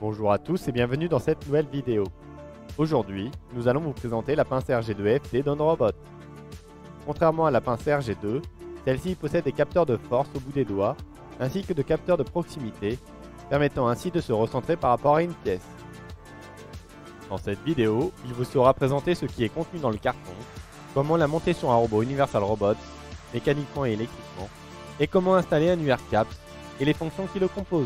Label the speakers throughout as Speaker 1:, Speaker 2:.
Speaker 1: Bonjour à tous et bienvenue dans cette nouvelle vidéo. Aujourd'hui, nous allons vous présenter la pince RG2FT d'OnRobot. Contrairement à la pince RG2, celle-ci possède des capteurs de force au bout des doigts, ainsi que de capteurs de proximité, permettant ainsi de se recentrer par rapport à une pièce. Dans cette vidéo, il vous sera présenté ce qui est contenu dans le carton, comment la monter sur un robot Universal Robots, mécaniquement et électriquement, et comment installer un UR CAPS et les fonctions qui le composent.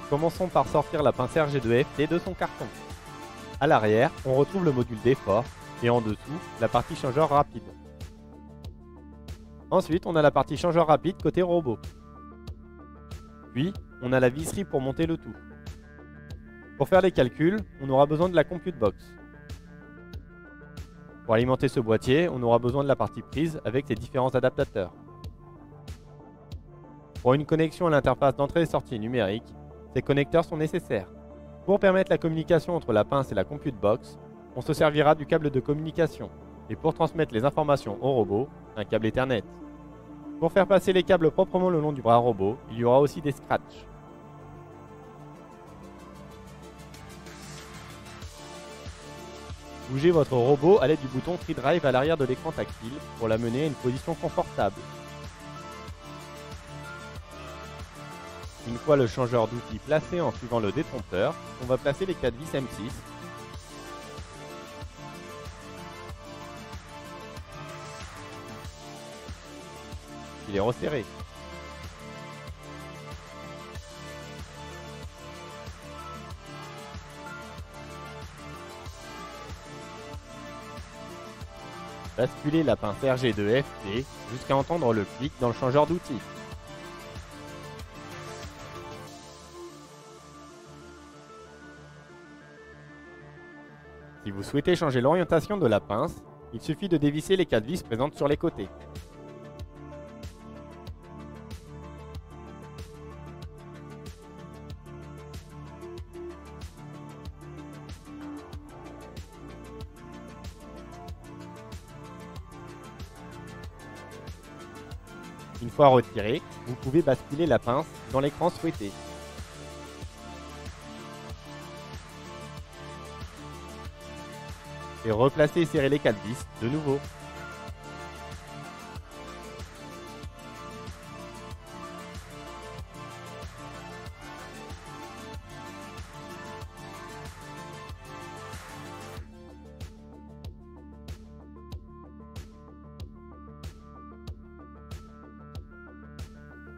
Speaker 1: Commençons par sortir la pince RG2FT de son carton. A l'arrière, on retrouve le module d'effort et en dessous, la partie changeur rapide. Ensuite, on a la partie changeur rapide côté robot. Puis, on a la visserie pour monter le tout. Pour faire les calculs, on aura besoin de la Compute Box. Pour alimenter ce boîtier, on aura besoin de la partie prise avec ses différents adaptateurs. Pour une connexion à l'interface d'entrée et sortie numérique, ces connecteurs sont nécessaires. Pour permettre la communication entre la pince et la Compute Box, on se servira du câble de communication. Et pour transmettre les informations au robot, un câble Ethernet. Pour faire passer les câbles proprement le long du bras robot, il y aura aussi des scratchs. Bougez votre robot à l'aide du bouton Free Drive à l'arrière de l'écran tactile pour l'amener à une position confortable. Une fois le changeur d'outils placé en suivant le détrompeur, on va placer les 4 vis M6. Il est resserré. Basculez la pince RG2FT jusqu'à entendre le clic dans le changeur d'outils. Si vous souhaitez changer l'orientation de la pince, il suffit de dévisser les 4 vis présentes sur les côtés. Une fois retiré, vous pouvez basculer la pince dans l'écran souhaité. Et replacer et serrer les 4 vis de nouveau.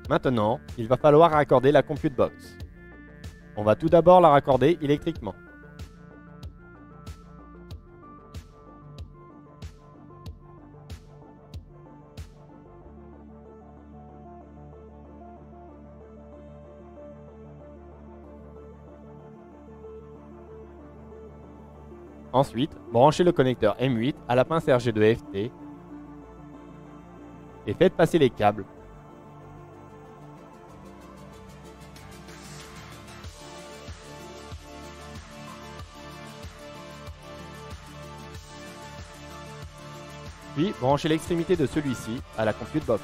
Speaker 1: Maintenant, il va falloir raccorder la Compute Box. On va tout d'abord la raccorder électriquement. Ensuite, branchez le connecteur M8 à la pince RG2FT et faites passer les câbles. Puis, branchez l'extrémité de celui-ci à la Compute Box.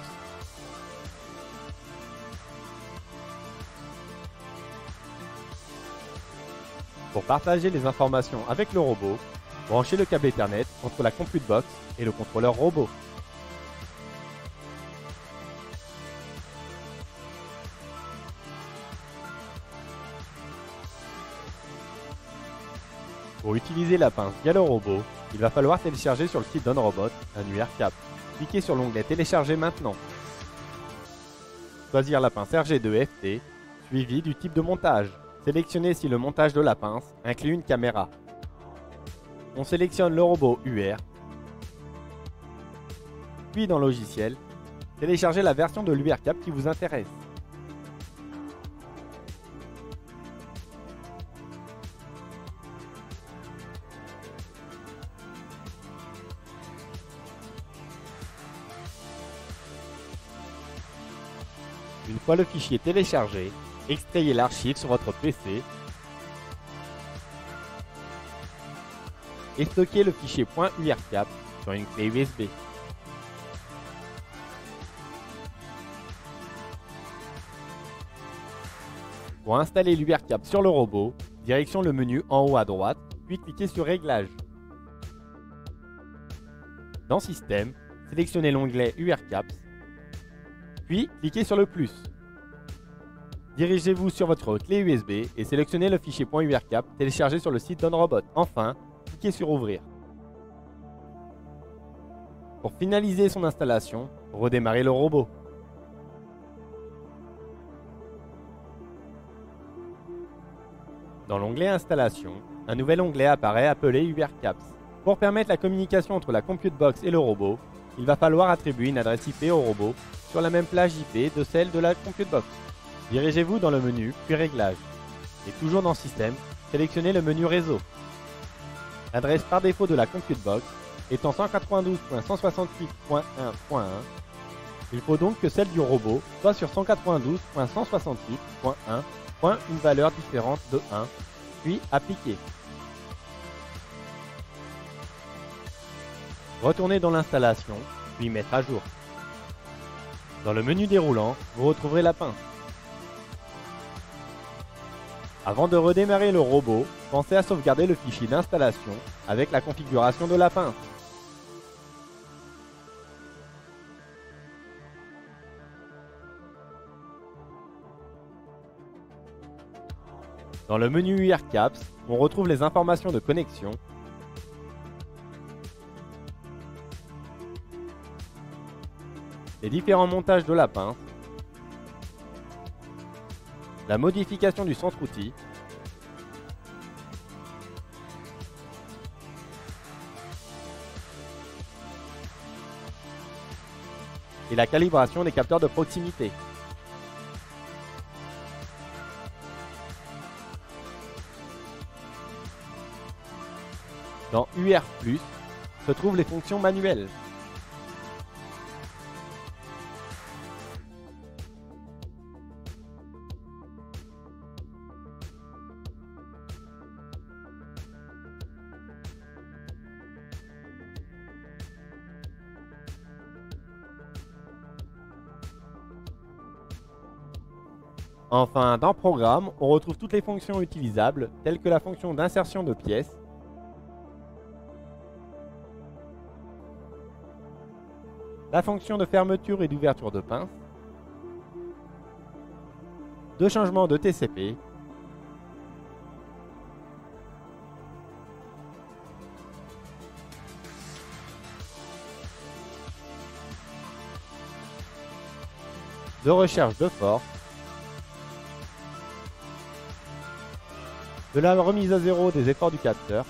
Speaker 1: Pour partager les informations avec le robot, branchez le câble Ethernet entre la Compute Box et le contrôleur robot. Pour utiliser la pince via le robot, il va falloir télécharger sur le site d'OnRobot un UR CAPS. Cliquez sur l'onglet Télécharger maintenant. Choisir la pince RG2FT, suivi du type de montage. Sélectionnez si le montage de la pince inclut une caméra. On sélectionne le robot UR. Puis dans Logiciel, téléchargez la version de l'UR CAPS qui vous intéresse. Une fois le fichier téléchargé, extrayez l'archive sur votre PC et stockez le fichier .urcap sur une clé USB. Pour installer l'URCAPS sur le robot, direction le menu en haut à droite, puis cliquez sur Réglages. Dans Système, sélectionnez l'onglet URCAPS, puis cliquez sur le plus. Dirigez-vous sur votre clé USB et sélectionnez le fichier .urcap téléchargé sur le site d'OnRobot. Enfin, cliquez sur Ouvrir. Pour finaliser son installation, redémarrez le robot. Dans l'onglet Installation, un nouvel onglet apparaît appelé URCAPS. Pour permettre la communication entre la Compute Box et le robot, il va falloir attribuer une adresse IP au robot sur la même plage IP de celle de la Compute Box. Dirigez-vous dans le menu puis Réglages. Et toujours dans Système, sélectionnez le menu Réseau. L'adresse par défaut de la Compute Box étant 192.168.1.1, il faut donc que celle du robot soit sur 192.168.1, une valeur différente de 1, puis Appliquer. Retournez dans l'installation, puis Mettre à jour. Dans le menu déroulant, vous retrouverez la pince. Avant de redémarrer le robot, pensez à sauvegarder le fichier d'installation avec la configuration de la pince. Dans le menu URCAPS, on retrouve les informations de connexion, les différents montages de la pince, la modification du centre-outil, et la calibration des capteurs de proximité. Dans UR+, se trouvent les fonctions manuelles. Enfin, dans Programme, on retrouve toutes les fonctions utilisables, telles que la fonction d'insertion de pièces, la fonction de fermeture et d'ouverture de pince, de changement de TCP, de recherche de force, de la remise à zéro des efforts du capteur,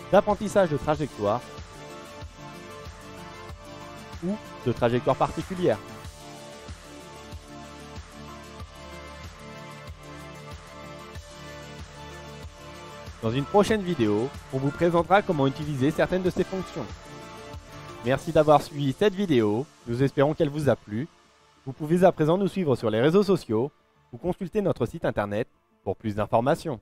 Speaker 1: d'apprentissage de trajectoire ou de trajectoire particulière. Dans une prochaine vidéo, on vous présentera comment utiliser certaines de ces fonctions. Merci d'avoir suivi cette vidéo, nous espérons qu'elle vous a plu. Vous pouvez à présent nous suivre sur les réseaux sociaux ou consulter notre site internet pour plus d'informations.